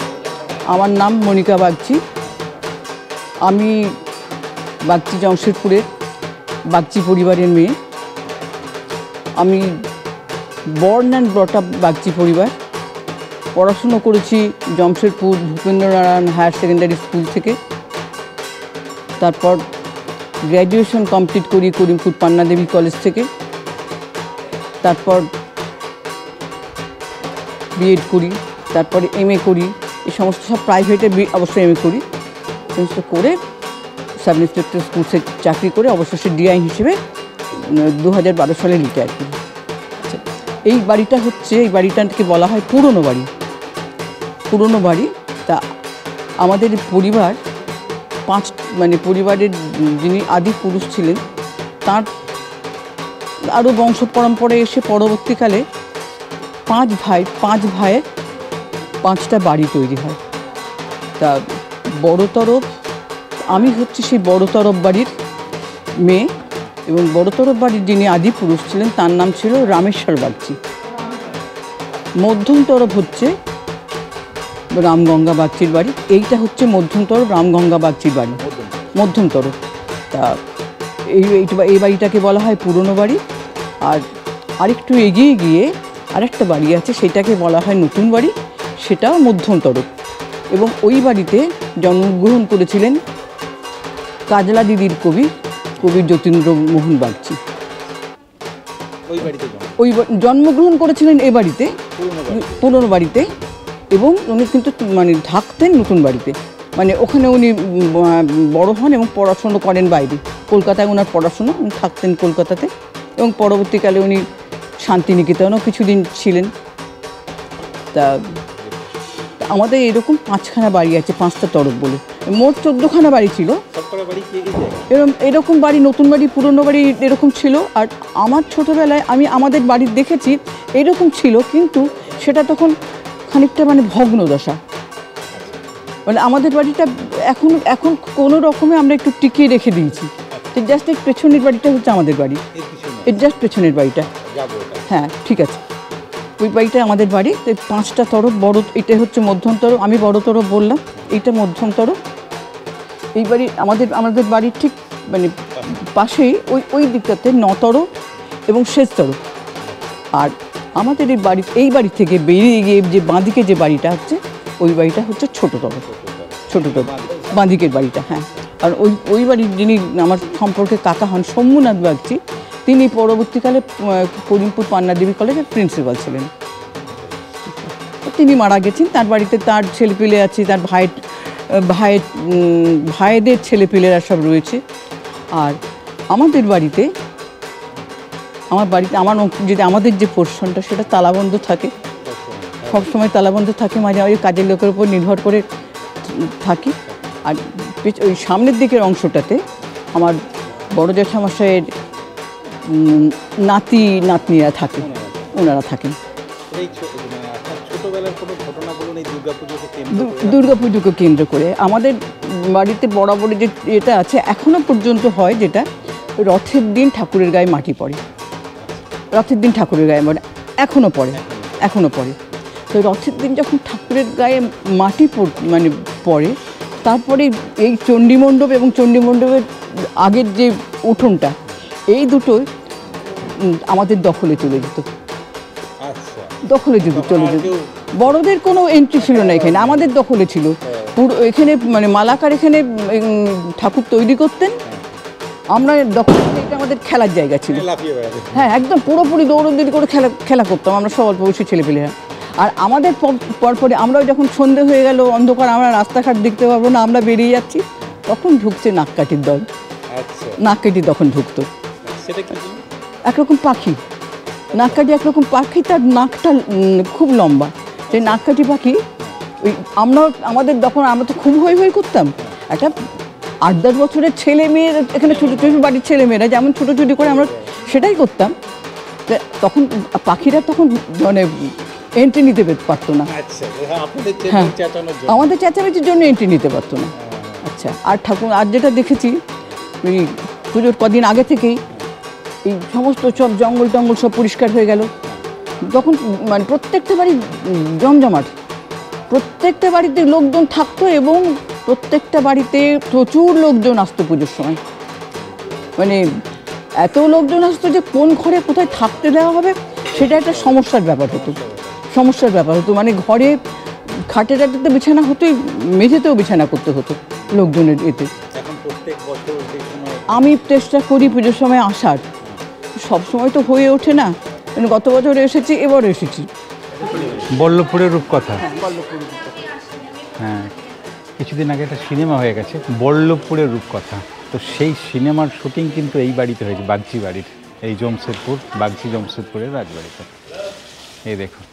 আমার নাম মনিকা বাগচি। আমি বাগচি জামশেদপুরের বাগচি পরিবারের মেয়ে। আমি born and brought up Bagchi পরিবার। পড়াশুনো করেছি জামশেদপুর ভূপেন্দ্রনারায়ণ হায়ার সেকেন্ডারি স্কুল থেকে। তারপর গ্র্যাজুয়েশন কমপ্লিট করি করিমপুর পান্নাদেবী কলেজ থেকে। তারপর বিএড করি, তারপরে এমএ করি। এই সমস্ত সব প্রাইভেটে অবশ্যই এমএ করি। সমস্ত করে সাব ইন্সপেক্টর স্কুলসে চাকরি করে অবশেষে ডিআই হিসেবে 2012 সালে রিটায়ার করি। আচ্ছা, এই বাড়িটা হচ্ছে, এই বাড়িটাকে বলা হয় পুরনো বাড়ি। পুরনো বাড়ি। তা আমাদের পরিবার পরিবারের যিনি আদি পুরুষ ছিলেন তার আরও বংশ পরম্পরায় এসে পরবর্তীকালে 5 ভাইয়ের 5টা বাড়ি তৈরি হয়। তা বড় তরফ, আমি হচ্ছে সেই বড় তরফ বাড়ির মেয়ে, এবং বড় তরফ বাড়ির যিনি আদি পুরুষ ছিলেন তার নাম ছিল রামেশ্বর বাগচি। মধ্যম তরফ হচ্ছে রামগঙ্গা বাগচির বাড়ি, এইটা হচ্ছে মধ্যম তরফ রামগঙ্গা বাগচির বাড়ি, মধ্যম তরফ। তা এই বাড়িটাকে বলা হয় পুরনো বাড়ি। আর আরেকটু এগিয়ে গিয়ে আরেকটা বাড়ি আছে, সেটাকে বলা হয় নতুন বাড়ি, সেটাও মধ্যম তরফ। এবং ওই বাড়িতে জন্মগ্রহণ করেছিলেন কাজলা দিদির কবি যতীন্দ্রমোহন বাগচি। জন্মগ্রহণ করেছিলেন এ বাড়িতে, পুরনো বাড়িতে, এবং উনি কিন্তু থাকতেন নতুন বাড়িতে। ওখানে উনি বড় হন এবং পড়াশুনো করেন বাইরে, কলকাতায় ওনার পড়াশুনো, উনি থাকতেন কলকাতাতে, এবং পরবর্তীকালে উনি শান্তিনিকেতনেও কিছুদিন ছিলেন। তা আমাদের এরকম 5খানা বাড়ি আছে, 5টা তরফ বলে, মোট 14খানা বাড়ি ছিল। এরকম বাড়ি, নতুন বাড়ি, পুরনো বাড়ি এরকম ছিল। আর আমার ছোটোবেলায় আমি আমাদের বাড়ি দেখেছি এরকম ছিল, কিন্তু সেটা তখন খানিকটা ভগ্ন দশা। আমাদের বাড়িটা এখন কোনো রকমে আমরা একটু টিকিয়ে রেখে দিয়েছি। তো জাস্ট এই পেছনের বাড়িটা হচ্ছে আমাদের বাড়ি, এর জাস্ট পেছনের বাড়িটা। হ্যাঁ, ঠিক আছে, ওই বাড়িটা আমাদের বাড়ি। তো 5টা তরফ, বড় এটা হচ্ছে মধ্যম তরফ, আমি বড় তরফ বললাম, এইটা মধ্যম তরফ। এই বাড়ি আমাদের বাড়ির ঠিক পাশেই ওই দিকটাতে 9 তরফ এবং শেষ তরফ। আর আমাদের এই বাড়ি থেকে বেরিয়ে গিয়ে যে বাঁদিকে যে বাড়িটা হচ্ছে, ওই বাড়িটা হচ্ছে ছোট তরফ, বাঁদিকের বাড়িটা। হ্যাঁ, আর ওই বাড়ির যিনি আমার সম্পর্কে কাকা হন, শম্ভুনাথ বাগচি, তিনি পরবর্তীকালে করিমপুর পান্নাদেবী কলেজের প্রিন্সিপাল ছিলেন। তিনি মারা গেছেন। তার বাড়িতে তার ছেলেপিলে আছে, তার ভাইদের ছেলেপিলেরা সব রয়েছে। আর আমাদের বাড়িতে আমাদের যে পোর্শনটা, সেটা তালাবন্ধ থাকে, সবসময় তালাবন্ধ থাকে, মাঝে মাঝে কাজের লোকের উপর নির্ভর করে থাকি। আর ওই সামনের দিকের অংশটাতে আমার বড় জ্যাঠামশাইয়ের নাতনিরা থাকে, ওনারা থাকেন। দুর্গাপুজোকে কেন্দ্র করে আমাদের বাড়িতে বরাবর যে এটা আছে, এখনও পর্যন্ত হয়, যেটা রথের দিন ঠাকুরের গায়ে মাটি পড়ে। রথের দিন ঠাকুরের গায়ে এখনও পড়ে। তো রথের দিন যখন ঠাকুরের গায়ে মাটি পড়ে, তারপরে এই চণ্ডীমণ্ডপ এবং চণ্ডীমণ্ডপের আগের যে উঠোনটা, এই দুটোই আমাদের দখলে চলে যেত। বড়দের কোনো এন্ট্রি ছিল না এখানে, আমাদের দখলে ছিল পুরো। এখানে মালাকার এখানে ঠাকুর তৈরি করতেন, আমরা দখল, এটা আমাদের খেলার জায়গা ছিল। হ্যাঁ, একদম পুরোপুরি দৌড়দৌড়ি করে খেলা করতাম আমরা সব অল্প বয়সী ছেলেপেলেরা। আর আমাদের পরপরে আমরা যখন সন্ধে হয়ে গেল, অন্ধকার, আমরা রাস্তাঘাট দেখতে পারবো না, আমরা বেরিয়ে যাচ্ছি, তখন ঢুকছে নাককাঠির দল। নাককাঠি তখন ঢুকতো, একরকম পাখি, নাককাঠি একরকম পাখি, তার নাকটা খুব লম্বা। সেই নাককাঠি পাখি, ওই আমাদের তখন আমরা তো খুব হই করতাম। একটা 8-10 বছরের ছেলে মেয়ের এখানে ছোটো বাড়ির ছেলেমেয়েরা যেমন ছোটোছুটি করে, আমরা সেটাই করতাম। তখন পাখিরা তখন এন্ট্রি নিতে পারতো না। হ্যাঁ, আমাদের চেঁচামেচির জন্য এন্ট্রি নিতে পারতো না। আচ্ছা, আর ঠাকুর আর যেটা দেখেছি, ওই পুজোর কদিন আগে থেকেই এই সমস্ত সব জঙ্গল টঙ্গল সব পরিষ্কার হয়ে গেল। তখন প্রত্যেকটা বাড়ি জমজমাট, প্রত্যেকটা বাড়িতে লোকজন থাকতো, এবং প্রত্যেকটা বাড়িতে প্রচুর লোকজন আসতো পুজোর সময়। এত লোকজন আসতো যে কোন ঘরে কোথায় থাকতে দেওয়া হবে, সেটা একটা সমস্যার ব্যাপার হতো। ঘরে খাটে টাটেতে বিছানা হতোই, মেঝেতেও বিছানা করতে হতো লোকজনের এতে। আমি চেষ্টা করি পুজোর সময় আসার, সবসময় তো হয়ে ওঠে না। গত বছর এসেছি, এবারও এসেছি। বল্লভপুরের রূপকথা, হ্যাঁ, কিছুদিন আগে একটা সিনেমা হয়ে গেছে, বল্লভপুরের রূপকথা। তো সেই সিনেমার শুটিং কিন্তু এই বাড়িতে হয়েছে, বাগচি বাড়ির, এই জমশেদপুর, বাগচি জমশেদপুরের রাজবাড়িতে। এই দেখুন,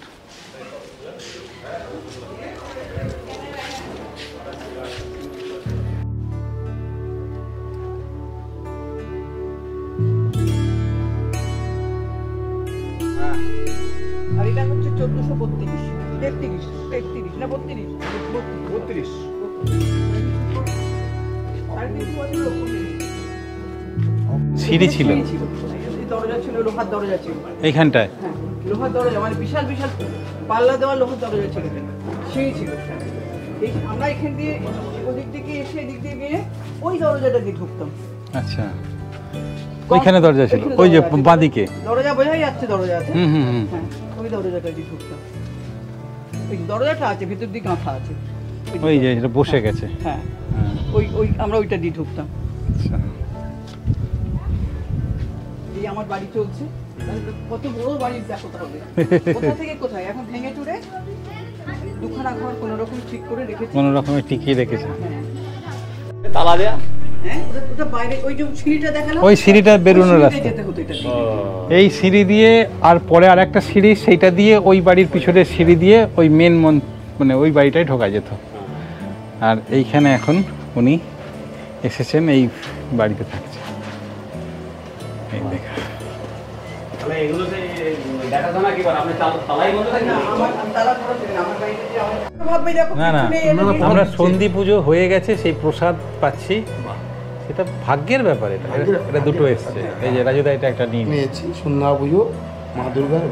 আর এটা হচ্ছে 1432, 33 না 32, সিঁড়ি ছিল, দরজা ছিল, লোহার দরজা ছিল এইখানটায়। হ্যাঁ, লোহার দরজা, মানে বিশাল বিশাল পাল্লা দেওয়া লোহার দরজা ছিল, সিঁড়ি ছিল। আমরা এখান দিয়ে ওদিক থেকে এসে এদিক দিয়ে গিয়ে ওই দরজাটা দিয়ে ঢুকতাম। আচ্ছা, ওইখানে দরজা ছিল, ওই যে বাঁদিকে দরজা বোঝাই যাচ্ছে, দরজা আছে। হুম। হ্যাঁ, ওই দরজাটা দিয়ে ঢুকতাম। ওই দরজাটা আছে, ভিতর দিকে কাঁথা আছে, ওই যে এটা বসে গেছে। হ্যাঁ, ওই আমরা ওইটা দিয়ে ঢুকতাম। আচ্ছা, এই আমার বাড়ি চলছে, কত বড় বাড়ি দেখো তাহলে, কোথা থেকে কোথায়, এখন ভেঙে চুরে দুখানা ঘর কোনো রকম ঠিক করে রেখেছে, কোনো রকমে টিকিয়ে রেখেছে। তালা দেয়া। হ্যাঁ, ওটা বাইরে ওই যে সিঁড়িটা দেখালাম, ওই সিঁড়িটা বেরোনোর রাস্তা, যেতে হতো এটা। এই সিঁড়ি দিয়ে, আর পরে আর একটা সিঁড়ি, সেইটা দিয়ে ওই বাড়ির পিছনে সিঁড়ি দিয়ে ওই মেন মানে ওই বাড়িটাই ঢোকা যেত। আর এইখানে এখন উনি এসেছেন, এই বাড়িতে থাকছে। এই দেখা, তাহলে এগুলোতে দেখাশোনা কি করে? আপনি তালাই বলতে থাকেন? আমার তালা ধরে দেন, আমার বাড়িতে যে আমার ভাববে দেখো না না, পিছনে এনে দিয়ে- আমরা সন্ধি পুজো হয়ে গেছে, সেই প্রসাদ পাচ্ছি, সেটা ভাগ্যের ব্যাপার। এটা দুটো এসছে, এই যে রাজুদা এটা একটা নিয়েছি। সন্ধ্যা পুজো, মা দুর্গার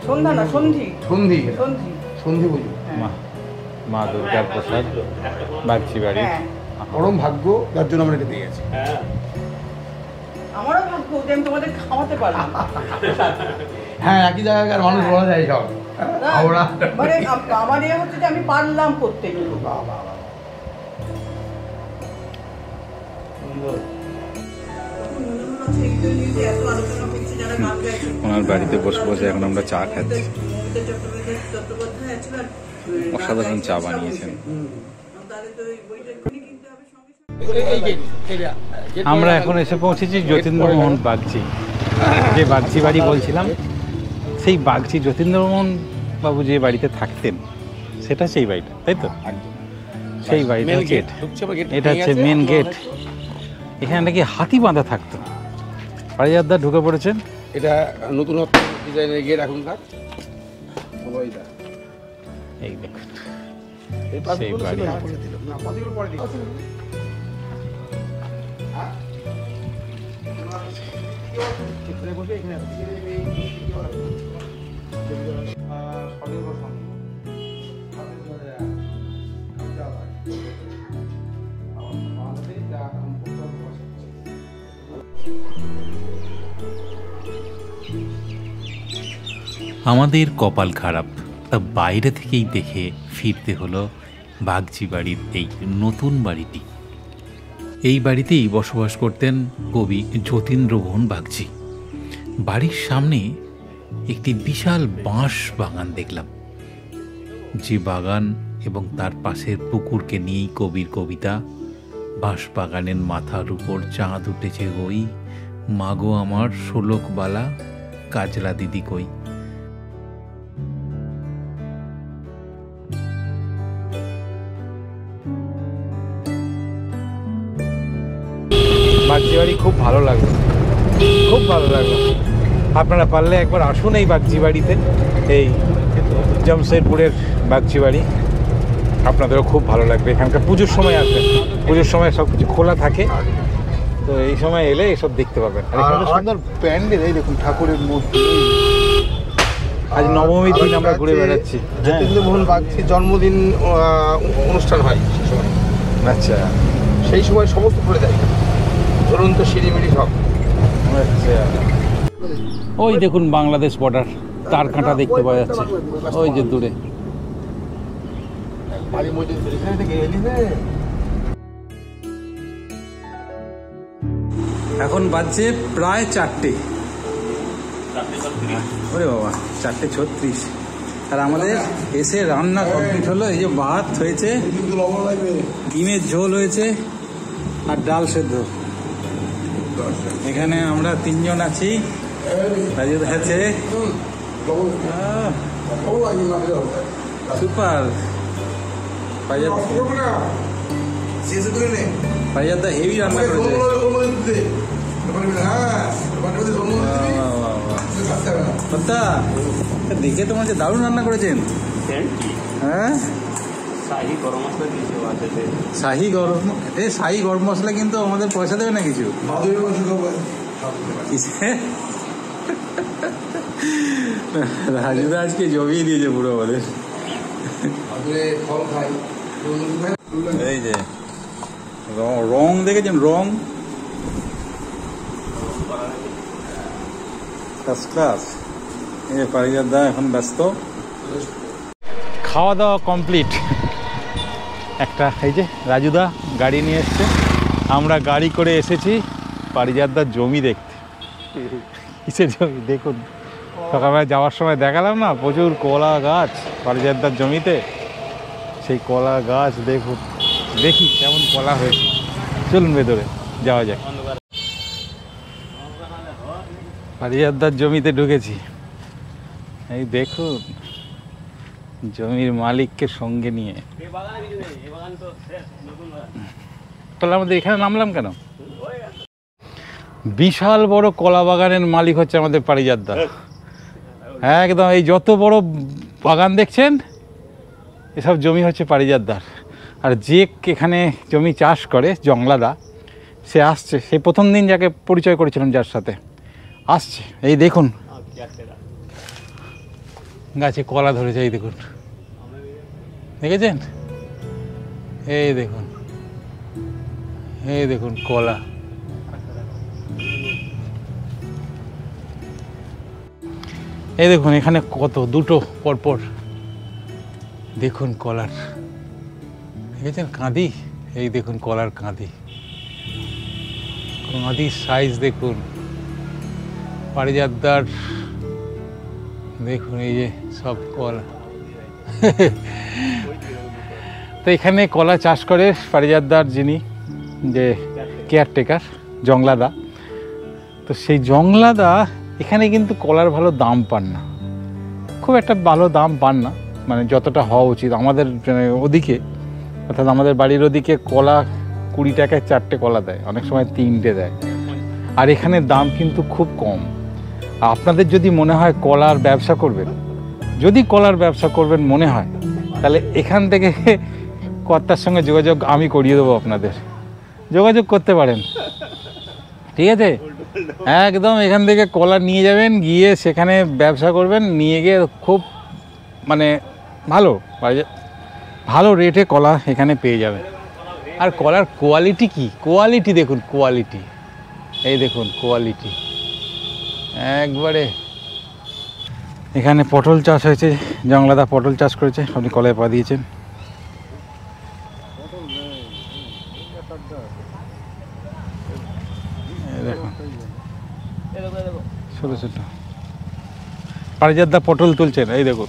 সন্ধ্যা না, সন্ধি সন্ধি সন্ধি সন্ধি পুজো, মা দুর্গার প্রসাদ বাগচি বাড়ি। হ্যাঁ, পরম ভাগ্য, তার জন্য আমরা এটা পেয়ে গেছি। আমারও ভাগ্য যে আমি তোমাদের খাওয়াতে পারলাম। হ্যাঁ, একই জায়গাকার মানুষ বলা যায় সব। আমরা মানে আমার ইয়ে হচ্ছে যে আমি পারলাম করতে। ওনার বাড়িতে বসে বসে এখন আমরা চা খাচ্ছি, অসাধারণ চা বানিয়েছেন। আমরা এখন এসে পৌঁছেছি যতীন্দ্রমোহন বাগচি, যে বাগচি বাড়ি বলছিলাম, সেই বাগচি যতীন্দ্রমোহন বাবু যে বাড়িতে থাকতেন, সেটা সেই বাড়িটা, তাই তো? সেই বাড়িটা গেট, এটা হচ্ছে মেন গেট। এখানে নাকি হাতি বাঁধা থাকতো। পারিজাতদা ঢুকে পড়েছেন। এটা নতুনত্ব ডিজাইনের গেট এখনকার। এই দেখুন সেই বাড়ি। আমাদের কপাল খারাপ, তা বাইরে থেকেই দেখে ফিরতে হলো বাগচি বাড়ির এই নতুন বাড়িটি। এই বাড়িতেই বসবাস করতেন কবি যতীন্দ্রমোহন বাগচি। বাড়ির সামনে একটি বিশাল বাঁশ বাগান দেখলাম, যে বাগান এবং তার পাশের পুকুরকে নিয়েই কবির কবিতা। বাঁশ বাগানের মাথার উপর চাঁদ উঠেছে ওই, মাগো আমার শোলকবালা কাজলা দিদি কই। বাগচি বাড়ি খুব ভালো লাগলো, খুব ভালো লাগলো। আপনারা পারলে একবার আসুন এই বাগচি বাড়িতে, এই জামশেদপুরের বাগচি বাড়ি। আপনাদেরও খুব ভালো লাগবে। এখানকার পুজোর সময় আসবেন, পুজোর সময় সব কিছু খোলা থাকে, তো এই সময় এলে এসব দেখতে পাবেন। সুন্দর প্যান্ডেল, এই দেখুন ঠাকুরের মূর্তি। আজ নবমীর দিন আমরা ঘুরে বেড়াচ্ছি। যতীন্দ্রমোহন বাগচির জন্মদিন অনুষ্ঠান হয় সেই সময়। আচ্ছা, সেই সময় সমস্ত করে দেয়, ধরুন তো সিঁড়িমিড়ি সব। আচ্ছা, ওই দেখুন বাংলাদেশ বর্ডার, তার কাঁটা দেখতে পাওয়া যাচ্ছে ওই যে দূরে। এখন বাজছে প্রায় 4টে। ওরে বাবা, 4:36। আর আমাদের এসে রান্না কমপ্লিট হলো। এই যে ভাত হয়েছে, ডিমের ঝোল হয়েছে, আর ডাল সেদ্ধ। এখানে আমরা 3 জন আছি। রাজুদা আছে, সুপার। পারিজাতদা হেভি রান্না করেছে। কথা দেখে তোমার যে দারুণ রান্না করেছেন। হ্যাঁ, শাহি গরম মশলা দিয়েছে বাড়িতে। শাহি গরম মশলা কিন্তু আমাদের পয়সা দেবে না কিছু। রাজুদা আজকে জমিয়ে দিয়েছে পুরো আমাদের। এই যে রং দেখেছেন, রং ফার্স্ট ক্লাস। এই যে পারিজাত দা এখন ব্যস্ত। খাওয়া দাওয়া কমপ্লিট। একটা এই যে রাজুদা গাড়ি নিয়ে এসছে, আমরা গাড়ি করে এসেছি পারিজাতদার জমি দেখতে। কিসের জমি দেখুন, সকালবেলা যাওয়ার সময় দেখালাম না প্রচুর কলা গাছ পারিজাতদার জমিতে। সেই কলা গাছ দেখুন, দেখি কেমন কলা হয়েছে। চলুন ভেতরে যাওয়া যায়। পারিজাতদার জমিতে ঢুকেছি। এই দেখুন জমির মালিককে সঙ্গে নিয়ে। তাহলে আমাদের এখানে নামলাম কেন? বিশাল বড় কলা বাগানের মালিক হচ্ছে আমাদের পারিজাতদা। একদম এই যত বড় বাগান দেখছেন এসব জমি হচ্ছে পারিজাতদার। আর যে এখানে জমি চাষ করে জংলাদা, সে আসছে। সেই প্রথম দিন যাকে পরিচয় করেছিলাম, যার সাথে আসছে। এই দেখুন গাছে কলা ধরেছে, এই দেখুন, দেখেছেন? এই দেখুন, এই দেখুন কলা। এই দেখুন এখানে কত, দুটো পরপর দেখুন কলার, দেখেছেন কাঁদি? এই দেখুন কলার কাঁদি, কাঁদির সাইজ দেখুন। পারিজাতদার দেখুন এই যে সব কলা। তো এখানে কলা চাষ করে পারিজাতদার যিনি যে কেয়ারটেকার জংলাদা। তো সেই জংলাদা এখানে কিন্তু কলার ভালো দাম পান না, খুব একটা ভালো দাম পান না, মানে যতটা হওয়া উচিত। আমাদের ওদিকে, অর্থাৎ আমাদের বাড়ির ওদিকে কলা 20 টাকায় 4টে কলা দেয়, অনেক সময় 3টে দেয়। আর এখানে দাম কিন্তু খুব কম। আপনাদের যদি মনে হয় কলার ব্যবসা করবেন, যদি কলার ব্যবসা করবেন মনে হয়, তাহলে এখান থেকে কর্তার সঙ্গে যোগাযোগ আমি করিয়ে দেবো, আপনাদের যোগাযোগ করতে পারেন, ঠিক আছে? একদম এখান থেকে কলা নিয়ে যাবেন, গিয়ে সেখানে ব্যবসা করবেন, নিয়ে গিয়ে খুব মানে ভালো রেটে কলা এখানে পেয়ে যাবেন। আর কলার কোয়ালিটি কি, কোয়ালিটি দেখুন, কোয়ালিটি এই দেখুন, কোয়ালিটি একবারে। এখানে পটল চাষ হয়েছে, জংলাদা পটল চাষ করেছে, আপনি কলায় পা দিয়েছেন। দেখুন ছোট ছোট পারিজাতদা পটল তুলছেন, এই দেখুন,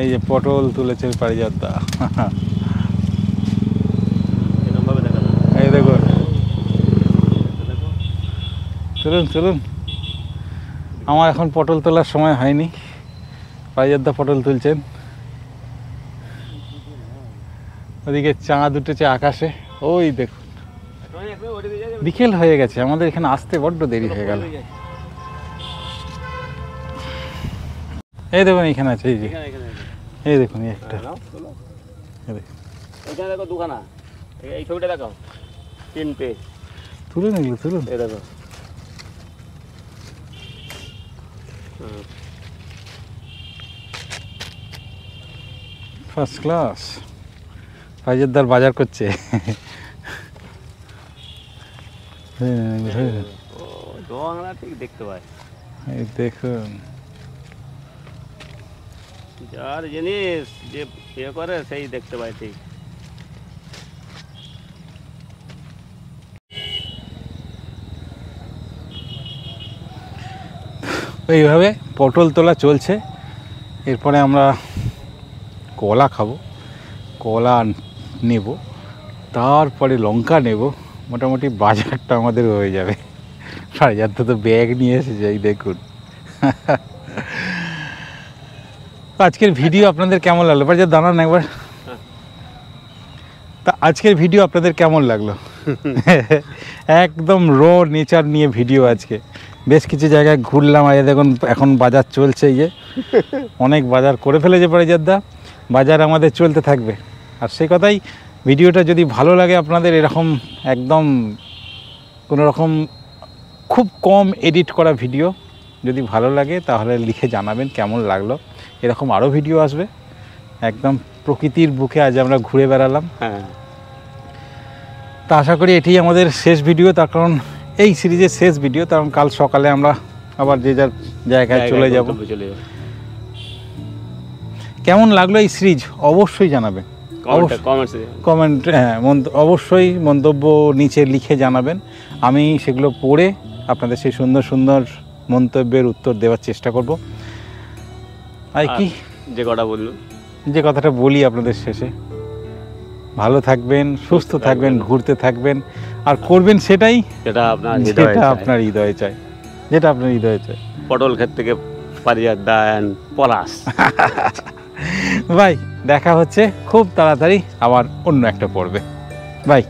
এই যে পটল তুলেছেন পারিজাতদা। এই দেখুন, চলুন। আমার এখন পটল তোলার সময় হয়নি, পারিজাতদা পটল তুলছেন। ওদিকে চাঁদ উঠেছে আকাশে, ওই দেখুন। বিকেল হয়ে গেছে, আমাদের এখানে আসতে বড্ড দেরি হয়ে গেল। এই দেখুন এখানে আছে, এই যে এই দেখুন একটা, এখানে দেখো দুখানা, এই ছবিটা দেখো, 3টে তুলুন, এগুলো তুলুন। এই দেখো, ফার্স্ট ক্লাস। পারিজাতদার বাজার করছে। ঠিক দেখতে পাই, এই দেখুন, যার জিনিস যে ইয়ে করে সেই দেখতে পাই ঠিক। এইভাবে পটল তোলা চলছে। এরপরে আমরা কলা খাবো, কলা নেব, তারপরে লঙ্কা নেব। মোটামুটি বাজারটা আমাদের হয়ে যাবে। পারিজাতদা তো ব্যাগ নিয়ে এসেছে, এই দেখুন। আজকের ভিডিও আপনাদের কেমন লাগলো? পারিজাত দাঁড়ান একবার। তা আজকের ভিডিও আপনাদের কেমন লাগলো? একদম র নেচার নিয়ে ভিডিও আজকে। বেশ কিছু জায়গায় ঘুরলাম, আর দেখুন এখন বাজার চলছে, এই যে অনেক বাজার করে ফেলেছে পারিজাতদা। বাজার আমাদের চলতে থাকবে। আর সেই কথাই, ভিডিওটা যদি ভালো লাগে আপনাদের, এরকম একদম কোনো রকম খুব কম এডিট করা ভিডিও যদি ভালো লাগে তাহলে লিখে জানাবেন কেমন লাগলো। এরকম আরও ভিডিও আসবে। একদম প্রকৃতির বুকে আজ আমরা ঘুরে বেড়ালাম। হ্যাঁ, তা আশা করি এটি আমাদের শেষ ভিডিও, তার কারণ এই সিরিজের শেষ ভিডিও, কারণ কাল সকালে আমরা আবার যে যার জায়গায় চলে যাব। কেমন লাগলো এই সিরিজ অবশ্যই জানাবেন, কমেন্ট, হ্যাঁ অবশ্যই মন্তব্য নিচে লিখে জানাবেন। আমি সেগুলো পড়ে আপনাদের সেই সুন্দর সুন্দর মন্তব্যের উত্তর দেওয়ার চেষ্টা করব। আর কি যে কথাটা বলি আপনাদের শেষে, ভালো থাকবেন, সুস্থ থাকবেন, ঘুরতে থাকবেন, আর করবেন সেটাই যেটা আপনার হৃদয়ে চায়, যেটা আপনার হৃদয়ে চায়। পটল ক্ষেত থেকে পারিজাতদা এন্ড পলাশ। ভাই দেখা হচ্ছে খুব তাড়াতাড়ি আবার অন্য একটা পর্বে। বাই।